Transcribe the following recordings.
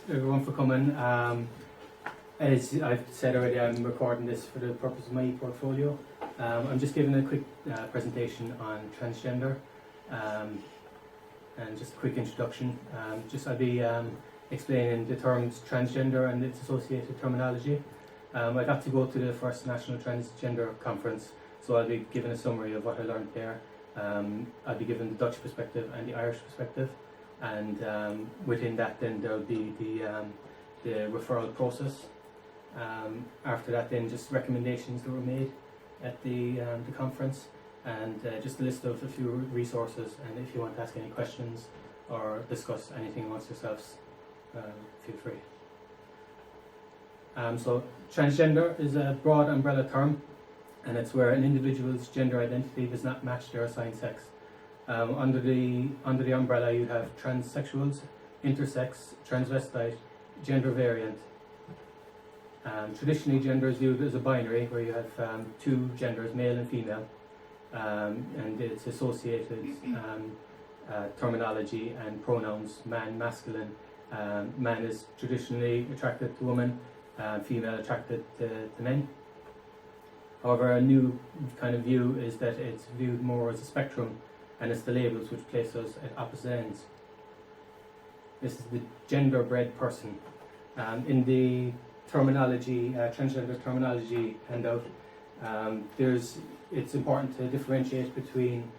everyone for coming. As I've said already, I'm recording this for the purpose of my portfolio. I'm just giving a quick presentation on transgender and just a quick introduction. I'll be explaining the terms transgender and its associated terminology. I got to go to the first National Transgender Conference, so I'll be giving a summary of what I learned there. I'll be giving the Dutch perspective and the Irish perspective, and within that then there'll be the referral process. After that then just recommendations that were made at the conference, and just a list of a few resources, and if you want to ask any questions or discuss anything amongst yourselves, feel free. So transgender is a broad umbrella term, and it's where an individual's gender identity does not match their assigned sex. Under the umbrella you have transsexuals, intersex, transvestite, gender variant. Traditionally gender is viewed as a binary where you have two genders, male and female, and its associated terminology and pronouns, man, masculine. Man is traditionally attracted to women, female attracted to men. However, a new kind of view is that it's viewed more as a spectrum, and it's the labels which place us at opposite ends. This is the gender-bred person. In the terminology, transgender terminology handout, it's important to differentiate between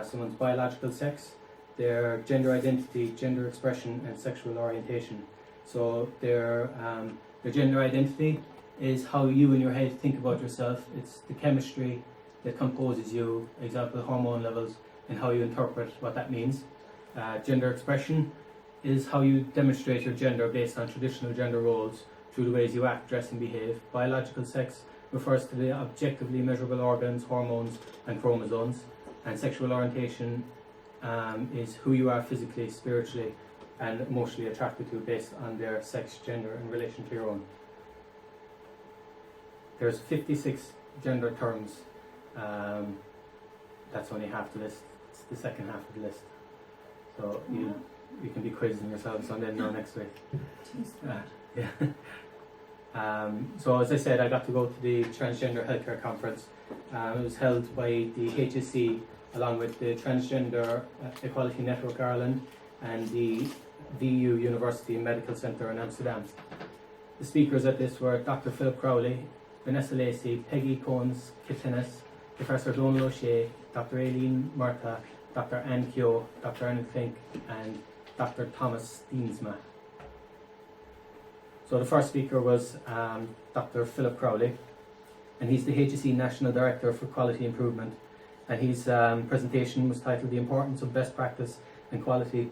someone's biological sex, their gender identity, gender expression, and sexual orientation. So their gender identity is how you in your head think about yourself. It's the chemistry that composes you, example hormone levels, and how you interpret what that means. Gender expression is how you demonstrate your gender based on traditional gender roles through the ways you act, dress and behave. Biological sex refers to the objectively measurable organs, hormones and chromosomes, and sexual orientation is who you are physically, spiritually and emotionally attracted to based on their sex, gender in relation to your own. There's 56 gender terms. That's only half the list. It's the second half of the list. So you can be quizzing yourselves on them now next week. So as I said, I got to go to the Transgender Healthcare Conference. It was held by the HSC along with the Transgender Equality Network Ireland and the VU University Medical Centre in Amsterdam. The speakers at this were Dr. Philip Crowley, Vanessa Lacey, Peggy Coens-Kittenes, Professor Donal O'Shea, Dr. Aileen Murtagh, Dr. Anne Keogh, Dr. Anne Klink and Dr. Thomas Steensma. So the first speaker was Dr. Philip Crowley, and he's the HSE National Director for Quality Improvement, and his presentation was titled The Importance of Best Practice and Quality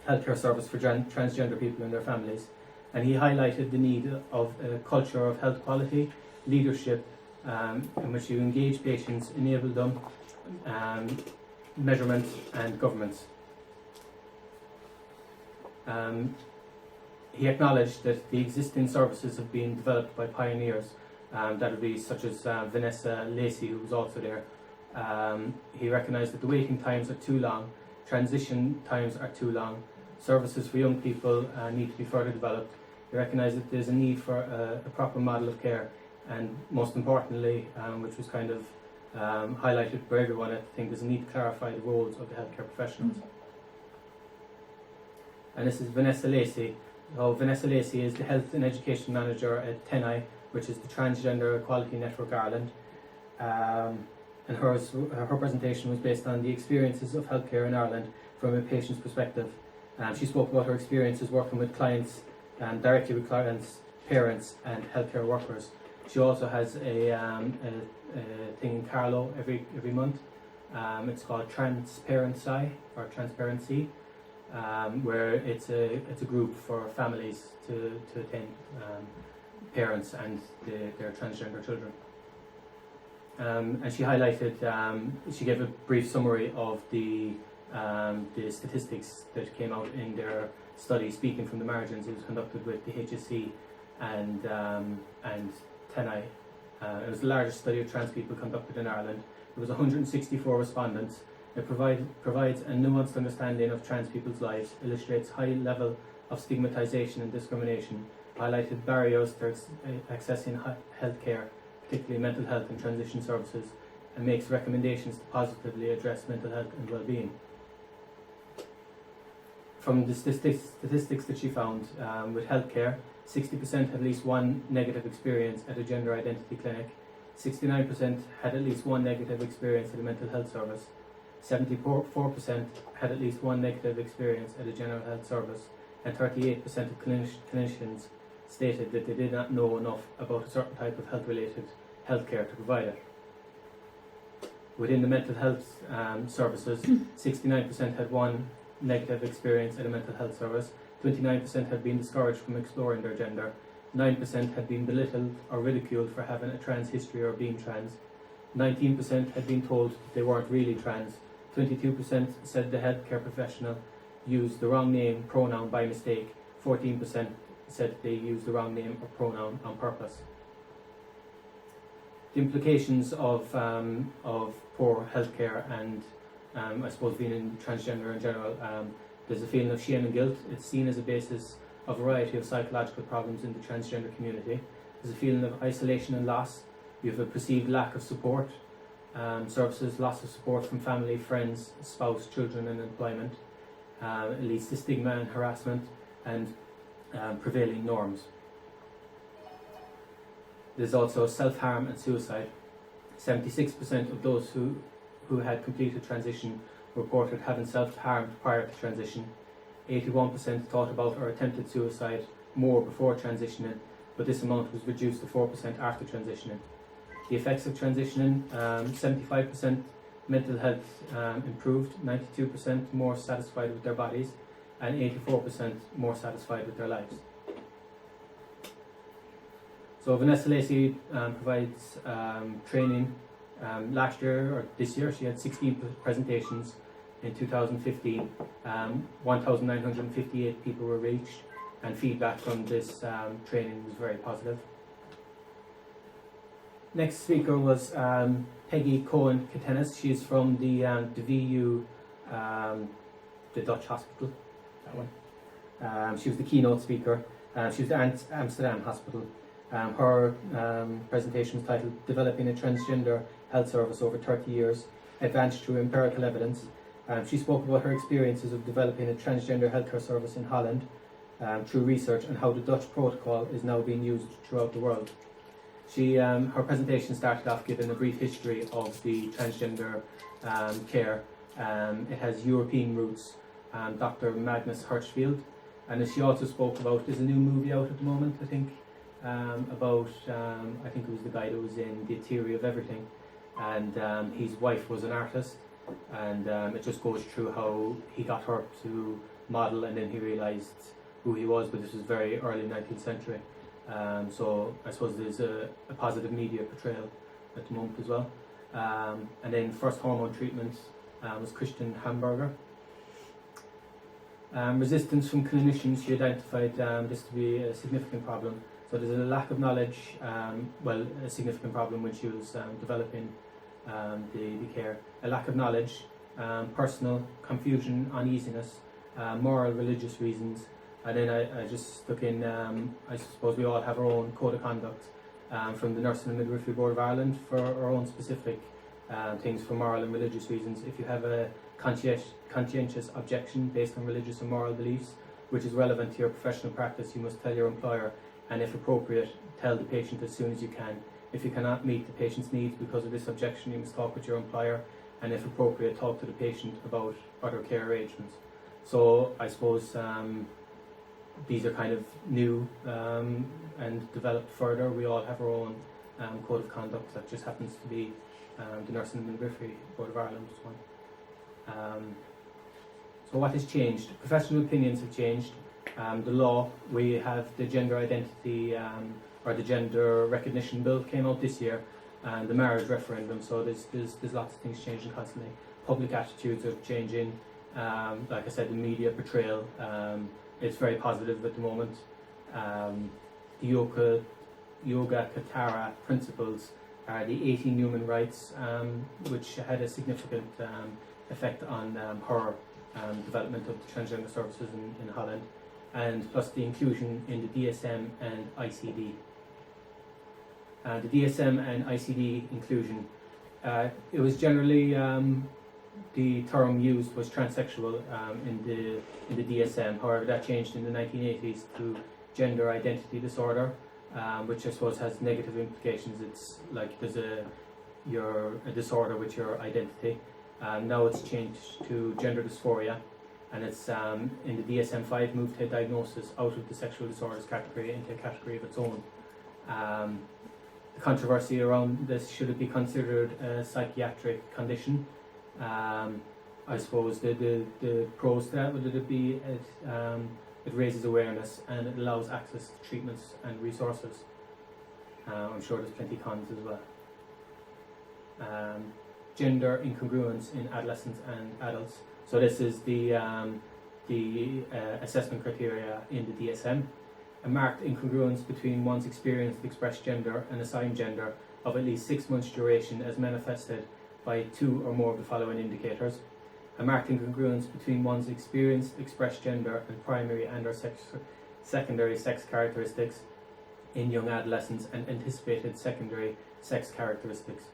Healthcare Service for Transgender People and Their Families, and he highlighted the need of a culture of health quality, leadership, in which you engage patients, enable them, measurement and governance. He acknowledged that the existing services have been developed by pioneers, that would be such as Vanessa Lacey, who was also there. He recognised that the waiting times are too long, transition times are too long, services for young people need to be further developed. He recognised that there's a need for a proper model of care, and most importantly, which was kind of highlighted by everyone, I think there's a need to clarify the roles of the healthcare professionals. And this is Vanessa Lacey. So Vanessa Lacey is the Health and Education Manager at TENI, which is the Transgender Equality Network Ireland. And her presentation was based on the experiences of healthcare in Ireland from a patient's perspective. She spoke about her experiences working with clients, directly with clients, parents and healthcare workers. She also has a thing in Carlow every month. It's called Transparency, where it's a group for families to attend, parents and their transgender children. And she highlighted, she gave a brief summary of the statistics that came out in their study, Speaking from the Margins. It was conducted with the HSC and TENI. It was the largest study of trans people conducted in Ireland. There was 164 respondents. It provides a nuanced understanding of trans people's lives, illustrates high level of stigmatisation and discrimination, highlighted barriers to accessing healthcare, particularly mental health and transition services, and makes recommendations to positively address mental health and well-being. From the statistics that she found, with healthcare, 60% had at least one negative experience at a gender identity clinic, 69% had at least one negative experience at a mental health service, 74% had at least one negative experience at a general health service, and 38% of clinicians stated that they did not know enough about a certain type of health-related healthcare to provide it. Within the mental health services, 69% had one negative experience at a mental health service, 29% had been discouraged from exploring their gender, 9% had been belittled or ridiculed for having a trans history or being trans, 19% had been told they weren't really trans, 22% said the healthcare professional used the wrong name, pronoun by mistake, 14% said they used the wrong name or pronoun on purpose. The implications of poor healthcare and I suppose being transgender in general, there's a feeling of shame and guilt. It's seen as a basis of a variety of psychological problems in the transgender community. There's a feeling of isolation and loss. You have a perceived lack of support services, loss of support from family, friends, spouse, children and employment. It leads to stigma and harassment and prevailing norms. There's also self-harm and suicide. 76% of those who had completed transition reported having self-harmed prior to transition. 81% thought about or attempted suicide more before transitioning, but this amount was reduced to 4% after transitioning. The effects of transitioning, 75% mental health improved, 92% more satisfied with their bodies, and 84% more satisfied with their lives. So Vanessa Lacey provides training. Last year, or this year, she had 16 presentations. In 2015, 1,958 people were reached, and feedback from this training was very positive. Next speaker was Peggy Cohen-Katenis. She's from the VU, the Dutch hospital, that one. She was the keynote speaker. She was the Amsterdam hospital. Her presentation was titled Developing a Transgender Health Service Over 30 Years, Advanced Through Empirical Evidence. She spoke about her experiences of developing a transgender healthcare service in Holland through research and how the Dutch protocol is now being used throughout the world. Her presentation started off giving a brief history of the transgender care. It has European roots, Dr. Magnus Hirschfeld, and as she also spoke about, there's a new movie out at the moment, I think, about, I think it was the guy that was in The Theory of Everything, and his wife was an artist, and it just goes through how he got her to model and then he realised who he was, but this was very early 19th century. So I suppose there's a positive media portrayal at the moment as well. And then first hormone treatment was Christian Hamburger. Resistance from clinicians, she identified this to be a significant problem. So there's a lack of knowledge, a significant problem when she was developing the care. A lack of knowledge, personal confusion, uneasiness, moral, religious reasons. And then I just stuck in, I suppose we all have our own code of conduct from the Nursing and Midwifery Board of Ireland for our own specific things for moral and religious reasons. If you have a conscientious objection based on religious or moral beliefs, which is relevant to your professional practice, you must tell your employer, and if appropriate, tell the patient as soon as you can. If you cannot meet the patient's needs because of this objection, you must talk with your employer, and if appropriate, talk to the patient about other care arrangements. So I suppose these are kind of new and developed further. We all have our own code of conduct that just happens to be the Nursing and Midwifery Board of Ireland one. So what has changed? Professional opinions have changed. The law, we have the gender identity or the gender recognition bill came out this year, and the marriage referendum. So there's lots of things changing constantly. Public attitudes are changing. Like I said, the media portrayal, it's very positive at the moment. The Yoga Katara principles are the 18 human rights, which had a significant effect on her development of the transgender services in Holland. and plus the inclusion in the DSM and ICD. The DSM and ICD inclusion, it was generally the term used was transsexual in the DSM. However, that changed in the 1980s to gender identity disorder, which I suppose has negative implications. It's like you're a disorder with your identity. Now it's changed to gender dysphoria, and it's in the DSM-5 moved to diagnosis out of the sexual disorders category into a category of its own. The controversy around this, should it be considered a psychiatric condition? I suppose the pros to that would it be it raises awareness and it allows access to treatments and resources. I'm sure there's plenty of cons as well. Gender incongruence in adolescents and adults. So this is the assessment criteria in the DSM. A marked incongruence between one's experienced expressed gender and assigned gender of at least 6 months duration as manifested by 2 or more of the following indicators. A marked incongruence between one's experienced expressed gender and primary and or secondary sex characteristics in young adolescents and anticipated secondary sex characteristics.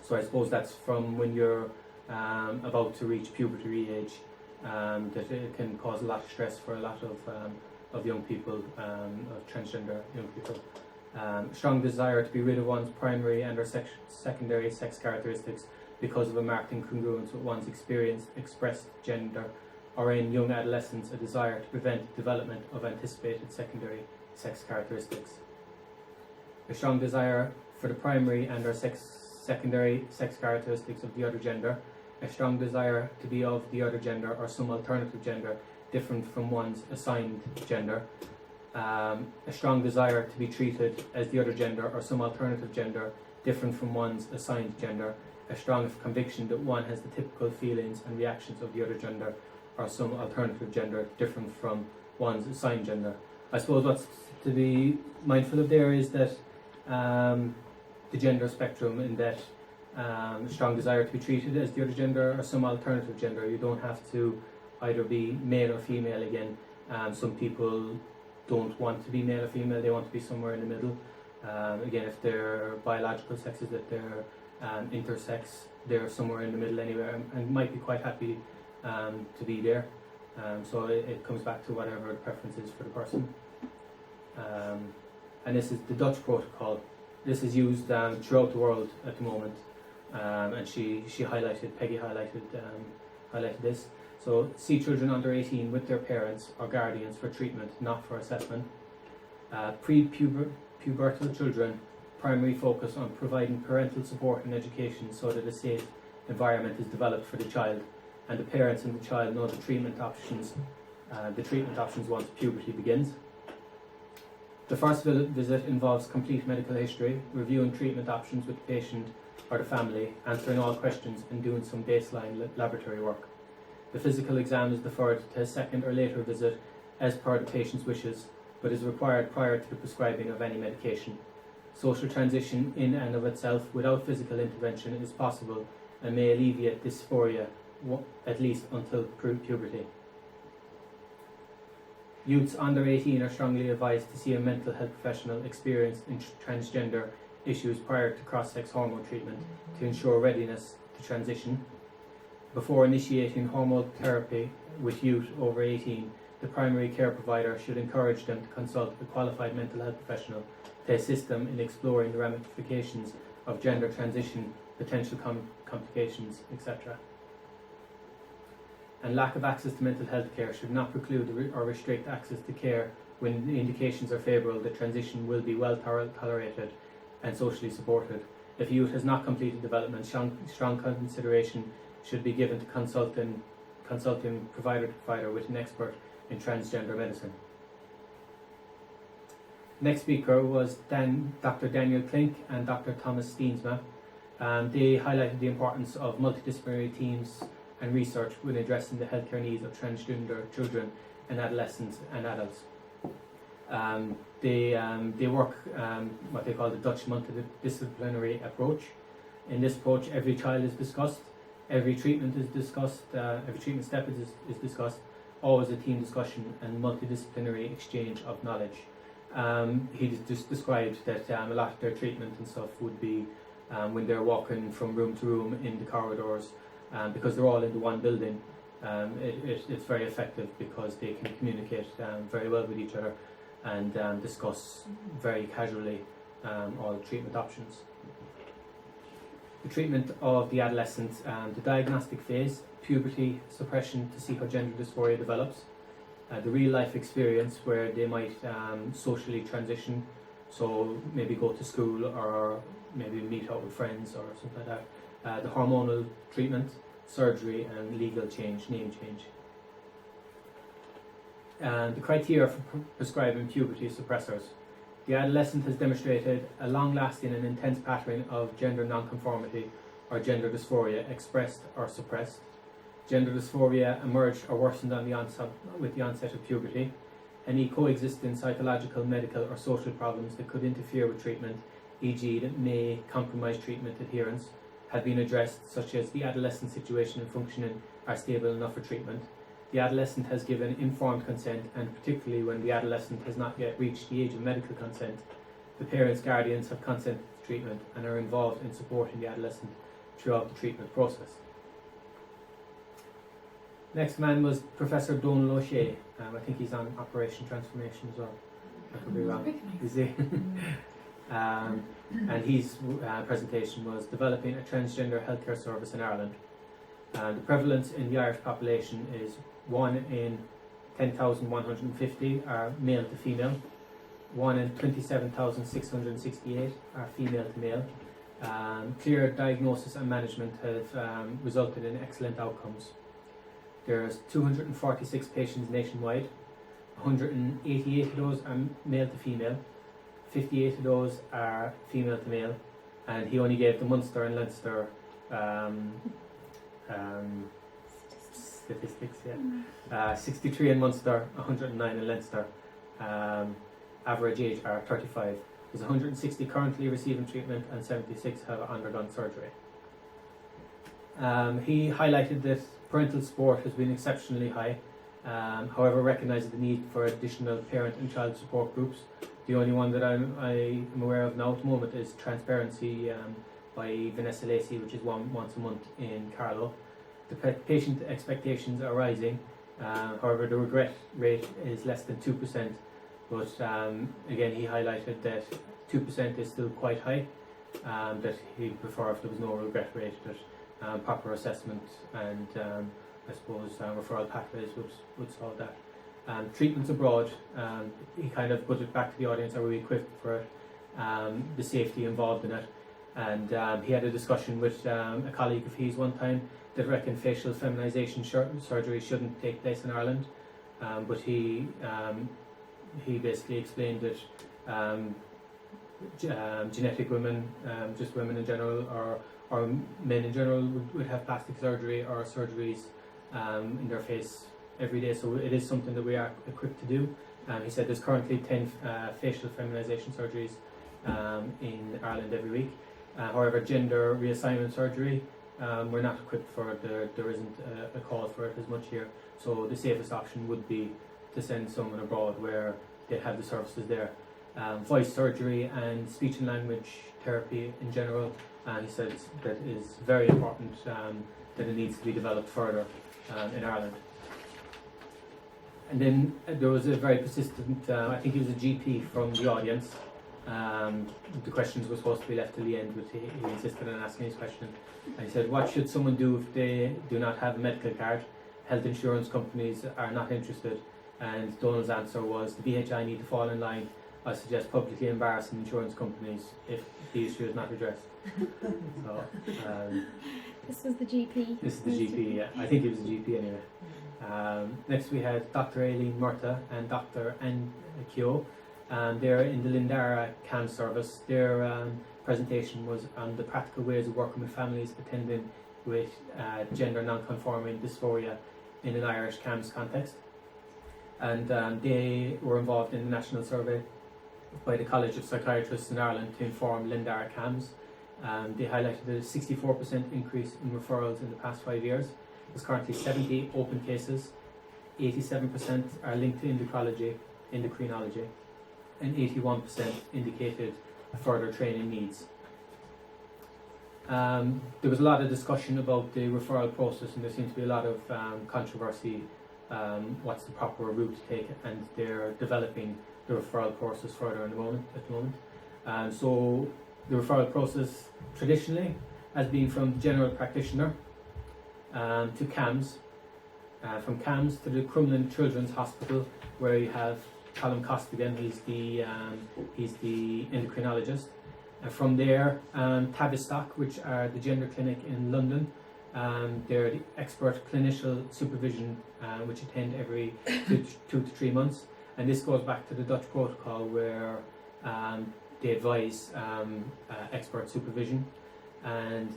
So I suppose that's from when you're about to reach puberty age, that it can cause a lot of stress for a lot of young people, of transgender young people. Strong desire to be rid of one's primary and or secondary sex characteristics because of a marked incongruence with one's experienced expressed gender, or in young adolescents a desire to prevent development of anticipated secondary sex characteristics. A strong desire for the primary and or secondary sex characteristics of the other gender, a strong desire to be of the other gender or some alternative gender different from one's assigned gender, a strong desire to be treated as the other gender or some alternative gender different from one's assigned gender, a strong conviction that one has the typical feelings and reactions of the other gender or some alternative gender different from one's assigned gender. I suppose what's to be mindful of there is that the gender spectrum, in that strong desire to be treated as the other gender or some alternative gender. You don't have to either be male or female again. Some people don't want to be male or female, they want to be somewhere in the middle. Again, if their biological sex is that they're intersex, they're somewhere in the middle anywhere and might be quite happy to be there. So it comes back to whatever the preference is for the person. And this is the Dutch protocol. This is used throughout the world at the moment, and Peggy highlighted this. So, see children under 18 with their parents or guardians for treatment, not for assessment. Pre-pubertal children, primary focus on providing parental support and education so that a safe environment is developed for the child, and the parents and the child know the treatment options once puberty begins. The first visit involves complete medical history, reviewing treatment options with the patient or the family, answering all questions and doing some baseline laboratory work. The physical exam is deferred to a second or later visit as per the patient's wishes, but is required prior to the prescribing of any medication. Social transition in and of itself without physical intervention is possible and may alleviate dysphoria, at least until puberty. Youths under 18 are strongly advised to see a mental health professional experienced in transgender issues prior to cross-sex hormone treatment to ensure readiness to transition. Before initiating hormone therapy with youth over 18, the primary care provider should encourage them to consult a qualified mental health professional to assist them in exploring the ramifications of gender transition, potential complications, etc. And lack of access to mental health care should not preclude or restrict access to care when the indications are favourable that transition will be well tolerated and socially supported. If a youth has not completed development, strong consideration should be given to consulting provider to provider with an expert in transgender medicine. Next speaker was Dr. Daniel Klink and Dr. Thomas Steensma. They highlighted the importance of multidisciplinary teams and research when addressing the healthcare needs of transgender children and adolescents and adults. They work what they call the Dutch multidisciplinary approach. In this approach, every child is discussed, every treatment is discussed, every treatment step is discussed, always a team discussion and multidisciplinary exchange of knowledge. He just described that a lot of their treatment and stuff would be when they're walking from room to room in the corridors, because they're all in the one building. It's very effective because they can communicate very well with each other and discuss very casually all treatment options. The treatment of the adolescent, the diagnostic phase, puberty, suppression to see how gender dysphoria develops, the real life experience where they might socially transition, so maybe go to school or maybe meet up with friends or something like that, the hormonal treatment, surgery and legal change, name change. The criteria for prescribing puberty suppressors. The adolescent has demonstrated a long-lasting and intense pattern of gender nonconformity or gender dysphoria expressed or suppressed. Gender dysphoria emerged or worsened with the onset of puberty. Any coexisting psychological, medical or social problems that could interfere with treatment, e.g. that may compromise treatment adherence, have been addressed, such as the adolescent situation and functioning are stable enough for treatment. The adolescent has given informed consent, and particularly when the adolescent has not yet reached the age of medical consent, the parents' guardians have consented to treatment and are involved in supporting the adolescent throughout the treatment process. Next man was Professor Donald O'Shea. I think he's on Operation Transformation as well. I could be wrong. Is he? And his presentation was developing a transgender healthcare service in Ireland. The prevalence in the Irish population is 1 in 10,150 are male to female, 1 in 27,668 are female to male. Clear diagnosis and management have resulted in excellent outcomes. There's 246 patients nationwide, 188 of those are male to female, 58 of those are female to male, and he only gave the Munster and Leinster statistics, 63 in Munster, 109 in Leinster. Average age are 35. There's 160 currently receiving treatment and 76 have undergone surgery. He highlighted that parental support has been exceptionally high, however recognised the need for additional parent and child support groups. The only one that I am aware of now at the moment is Transparency by Vanessa Lacey, which is once a month in Carlow. The patient expectations are rising, however the regret rate is less than 2%, but again he highlighted that 2% is still quite high, that he'd prefer if there was no regret rate, that proper assessment and I suppose referral pathways would solve that. Treatments abroad, he kind of put it back to the audience, are we equipped for it, the safety involved in it, and he had a discussion with a colleague of his one time that reckoned facial feminization surgery shouldn't take place in Ireland, but he basically explained that genetic women, just women in general, or men in general would have plastic surgery or surgeries in their face every day, so it is something that we are equipped to do. He said there's currently 10 facial feminization surgeries in Ireland every week. However, gender reassignment surgery, we're not equipped for it. There isn't a call for it as much here, so the safest option would be to send someone abroad where they have the services there. Voice surgery and speech and language therapy in general, he said that is very important, that it needs to be developed further in Ireland. And then there was a very persistent, I think he was a GP from the audience. The questions were supposed to be left till the end, but he insisted on asking his question. And he said, what should someone do if they do not have a medical card? Health insurance companies are not interested. And Donald's answer was, the BHI need to fall in line. I suggest publicly embarrassing insurance companies if the issue is not addressed. So, this was the GP. This is the GP, yeah. I think it was a GP anyway. Next we had Dr. Aileen Murta and Dr. Anne Keogh. They're in the Lindara CAM service. Their presentation was on the practical ways of working with families attending with gender non-conforming dysphoria in an Irish CAMS context. And they were involved in the national survey by the College of Psychiatrists in Ireland to inform Lindara CAMS. They highlighted a 64% increase in referrals in the past 5 years. There's currently 70 open cases. 87% are linked to endocrinology, and 81% indicated further training needs. There was a lot of discussion about the referral process, and there seems to be a lot of controversy what's the proper route to take, and they're developing the referral process further at the moment. So the referral process traditionally has been from general practitioner to CAMS, from CAMS to the Crumlin Children's Hospital, where you have Colin Costigan, he's the endocrinologist. From there, Tavistock, which are the gender clinic in London, they're the expert clinical supervision, which attend every 2 to 3 months. And this goes back to the Dutch protocol, where they advise expert supervision, and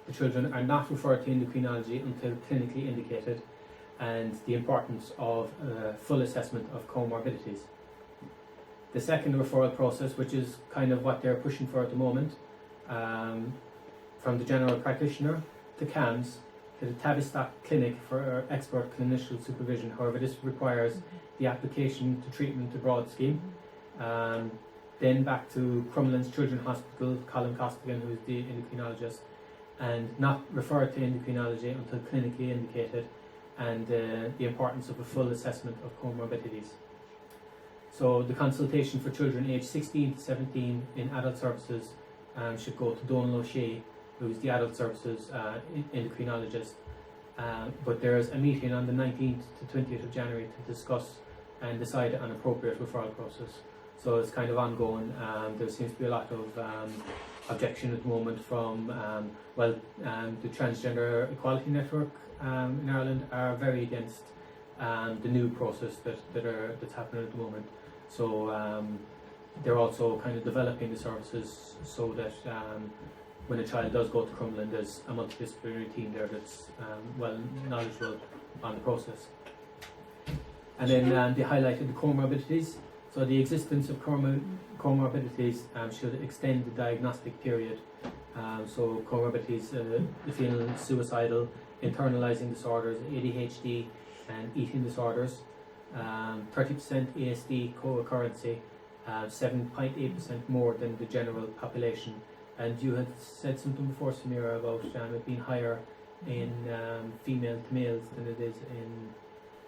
the children are not referred to endocrinology until clinically indicated, and the importance of full assessment of comorbidities. The second referral process, which is kind of what they're pushing for at the moment, from the general practitioner to CAMS to the Tavistock Clinic for expert clinical supervision. However, this requires the application to treatment abroad scheme. Then back to Crumlin's Children's Hospital, Colin Costigan, who is the endocrinologist, and not referred to endocrinology until clinically indicated, and the importance of a full assessment of comorbidities. So the consultation for children aged 16 to 17 in adult services should go to Donal O'Shea, who is the adult services endocrinologist. But there's a meeting on the 19th to 20th of January to discuss and decide on appropriate referral process. So it's kind of ongoing. There seems to be a lot of objection at the moment from, the Transgender Equality Network in Ireland are very against the new process that's happening at the moment. So they're also kind of developing the services so that when a child does go to Crumlin, there's a multidisciplinary team there that's well knowledgeable on the process. And then they highlighted the comorbidities. So the existence of comorbidities should extend the diagnostic period. So comorbidities, feeling suicidal, internalizing disorders, ADHD, and eating disorders. 30% ASD co-occurrency, 7.8% more than the general population. And you had said something before, Samira, about it being higher in female to males than it is in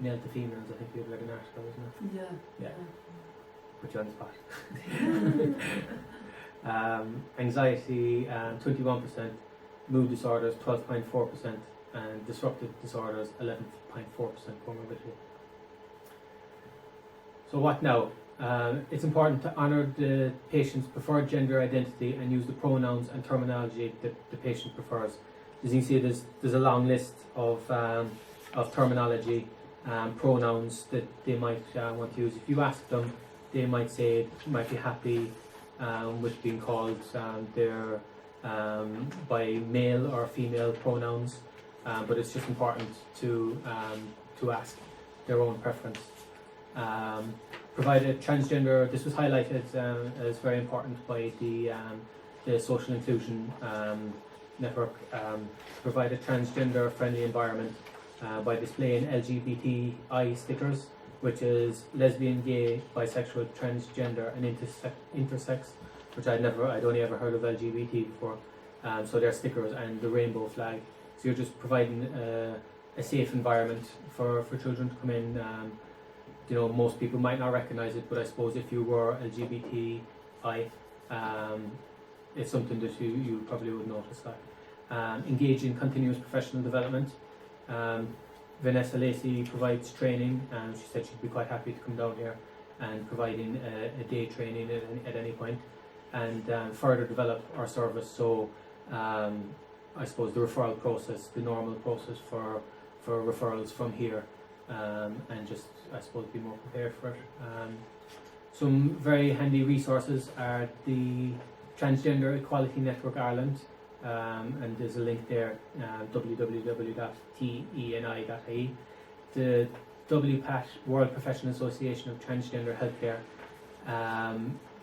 male to females. I think you had read an article, wasn't it? Yeah. Put you on the spot. Anxiety, 21%, mood disorders, 12.4%, and disruptive disorders, 11.4% comorbidity. So what now? It's important to honour the patient's preferred gender identity and use the pronouns and terminology that the patient prefers. As you can see, there's a long list of terminology, pronouns that they might want to use. If you ask them, they might say, might be happy with being called by male or female pronouns, but it's just important to ask their own preference. Provide a transgender, this was highlighted as very important by the Social Inclusion Network, provide a transgender friendly environment by displaying LGBTI stickers, which is lesbian, gay, bisexual, transgender, and intersex, which I'd only ever heard of LGBT before. So they're stickers, and the rainbow flag. So you're just providing a safe environment for children to come in. Most people might not recognise it, but I suppose if you were LGBTI, it's something that you probably would notice that. Engage in continuous professional development. Vanessa Lacey provides training, and she said she'd be quite happy to come down here and providing a day training at any point, and further develop our service. So I suppose the referral process, the normal process for referrals from here, and just I suppose be more prepared for it. Some very handy resources are the Transgender Equality Network Ireland, and there's a link there, www.teni.ie. The WPAT, World Professional Association of Transgender Healthcare,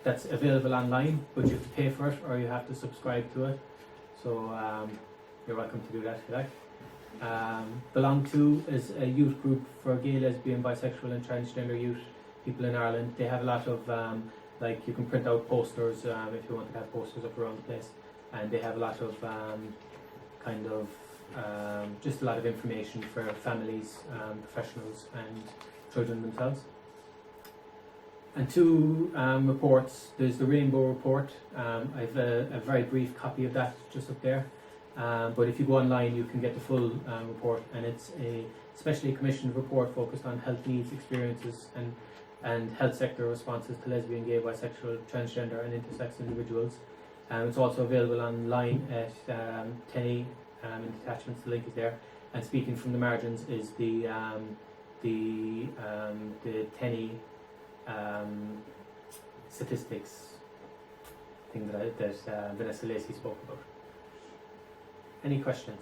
that's available online, but you have to pay for it or you have to subscribe to it. So you're welcome to do that if you like. Belong To is a youth group for gay, lesbian, bisexual and transgender youth people in Ireland. They have a lot of, like you can print out posters if you want to have posters up around the place, and they have a lot of just a lot of information for families, professionals and children themselves. And two reports. There's the Rainbow Report. I've a very brief copy of that just up there. But if you go online, you can get the full report, and it's a specially commissioned report focused on health needs, experiences, and health sector responses to lesbian, gay, bisexual, transgender, and intersex individuals. It's also available online at TENI in the attachments. The link is there. And speaking from the margins is the TENI statistics thing that Vanessa Lacey spoke about. Any questions?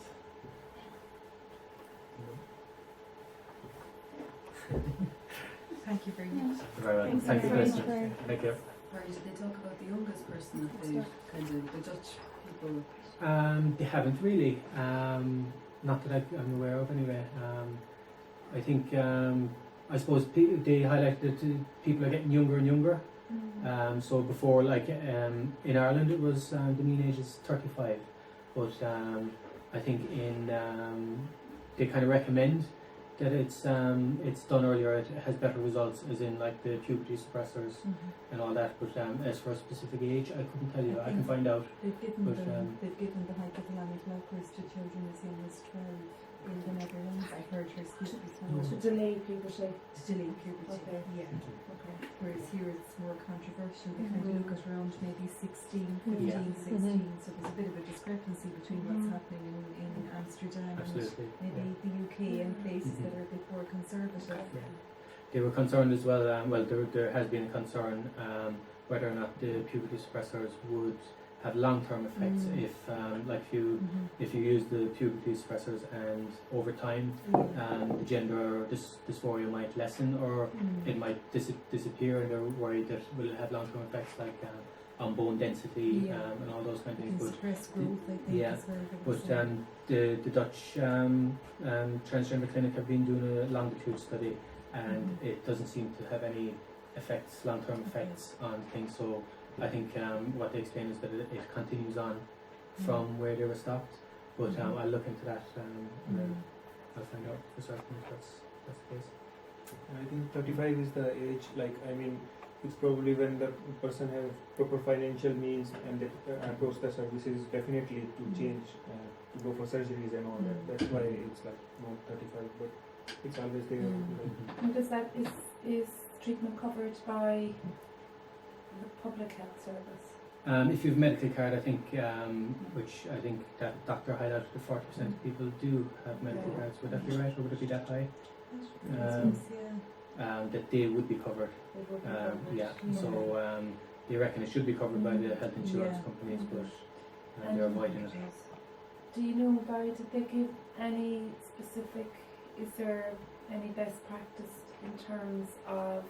Thank you very much. Very well. Thanks Thank you, very Vanessa. much. Thank you. Sorry, did they talk about the youngest person that they kind of, the Dutch people? They haven't really. Not that I'm aware of, anyway. I think I suppose they highlighted that people are getting younger and younger. So before, like in Ireland, it was the mean age is 35, but I think in they kind of recommend that it's done earlier. It has better results, as in like the puberty suppressors and all that. But as for a specific age, I couldn't tell you. I can find out. They've given But, they've given the hypothalamic blockers to children as young as 12 in the Netherlands. I've heard her speak before. To delay puberty. To delay puberty. Okay. Yeah. Okay. Whereas here it's more controversial. They kind of look at around maybe 16, 15, Yeah. 16. So there's a bit of a discrepancy between what's happening in Amsterdam Absolutely. and maybe the UK and places that are a bit more conservative. They were concerned as well. There has been a concern whether or not the puberty suppressors would have long-term effects if you use the puberty suppressors and over time the gender dysphoria might lessen or it might disappear, and they're worried that it will have long-term effects like on bone density and all those kind of things. But stress growth, I think, yeah, as well. but the Dutch transgender clinic have been doing a longitude study, and it doesn't seem to have any effects, long-term effects on things. So I think what they explain is that it continues on from where they were stopped. But I'll look into that and then I'll find out for certain if that's the case. I think 35 is the age, like, I mean, it's probably when the person has proper financial means and they approach the services definitely to change, to go for surgeries and all that. That's why it's like not 35, but it's always there. Like, And is treatment covered by the public health service? If you have a medical card, I think, which I think that doctor highlighted, that 40% of people do have medical cards. Would that be right, or would it be that high? That they would be covered. It would be covered. Yeah. So they reckon it should be covered by the health insurance companies, but they're avoiding it. Do you know, Barry, did they give any specific, is there any best practice in terms of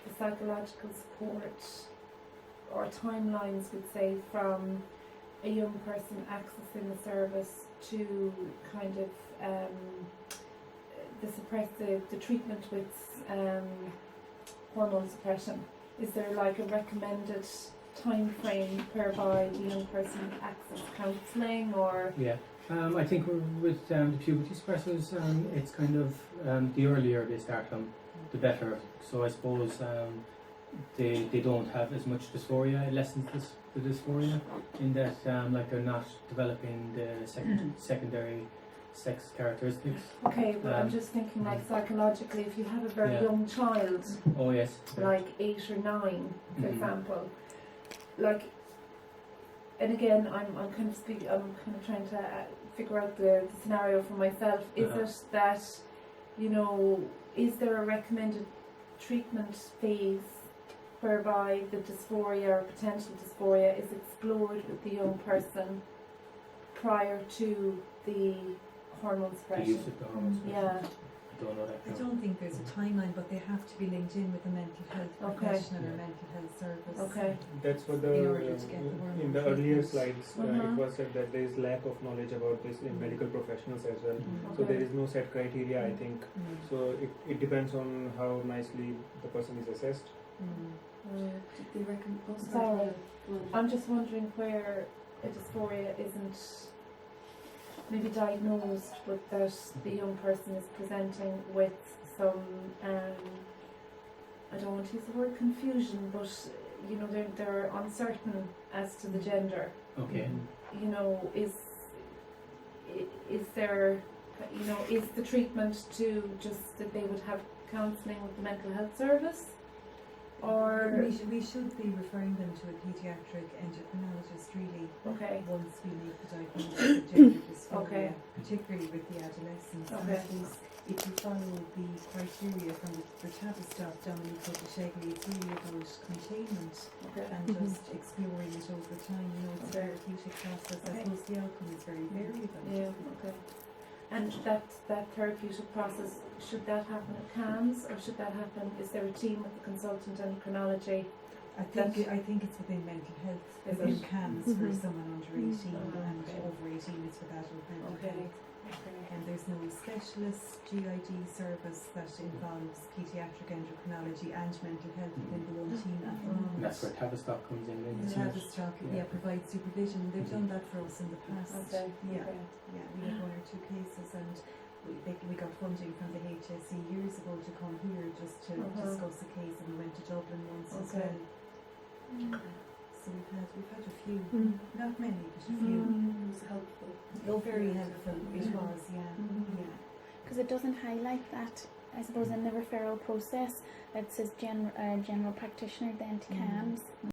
the psychological support or timelines, would say, from a young person accessing the service to kind of the treatment with hormone suppression? Is there like a recommended time frame whereby the young person access counselling or? Yeah. I think with the puberty suppressors, it's kind of the earlier they start them, the better. So I suppose they don't have as much dysphoria. It lessens the dysphoria in that like they're not developing the secondary sex characteristics. Okay, but I'm just thinking like psychologically, if you have a very young child, Oh yes. like 8 or 9, for example, like, and again, I'm kind of trying to figure out the scenario for myself. Is it that, you know, is there a recommended treatment phase whereby the dysphoria or potential dysphoria is explored with the young person prior to the hormone The suppression? use of the hormones. Yeah. I don't know that. I don't think there's a timeline, but they have to be linked in with a mental health Okay. professional or Yeah. mental health service. Okay. That's what In order to get the word in the treatment. earlier slides it Mhm. was said that there is lack of knowledge about this in medical professionals as well. Mhm. So Okay. there is no set criteria, I think. Mm. So it depends on how nicely the person is assessed. Mm. Did they recommend? Oh, Sorry. Go on. I'm just wondering where a dysphoria isn't maybe diagnosed, but that the young person is presenting with some, I don't want to use the word confusion, but you know, they're uncertain as to the gender. Okay. You know, is there, you know, is the treatment to just that they would have counselling with the mental health service? Or, We should be referring them to a paediatric endocrinologist really okay, once we make the diagnosis of gender dysphoria, Okay. particularly with the adolescents. And Okay. I suppose if you follow the criteria from the Tavistock Dominic Shegli, it's really about containment okay, and just exploring it over time. You know, it's a therapeutic process. I Okay. suppose the outcome is very variable. yeah, okay. And that therapeutic process, should that happen at CAMS, or should that happen, is there a team with the consultant endocrinology? I think it's within mental health, Is within it? CAMS for someone under 18 and Okay. over 18 is with adult mental Okay. health. And there's no specialist GID service that involves paediatric endocrinology and mental health within the one team at the moment. And that's where Tavistock comes in. Then, The isn't it? Tavistock, Yeah. provides supervision. They've done that for us in the past. Okay, Yeah, okay. yeah, we had one or two cases, and we got funding from the HSE years ago to come here just to discuss a case, and we went to Dublin once as Okay. well. So we've had a few, not many, but a few. It was helpful. Oh, very helpful. It was, yeah, yeah. Because it doesn't highlight that, I suppose, in the referral process. It says general practitioner, then to CAMS.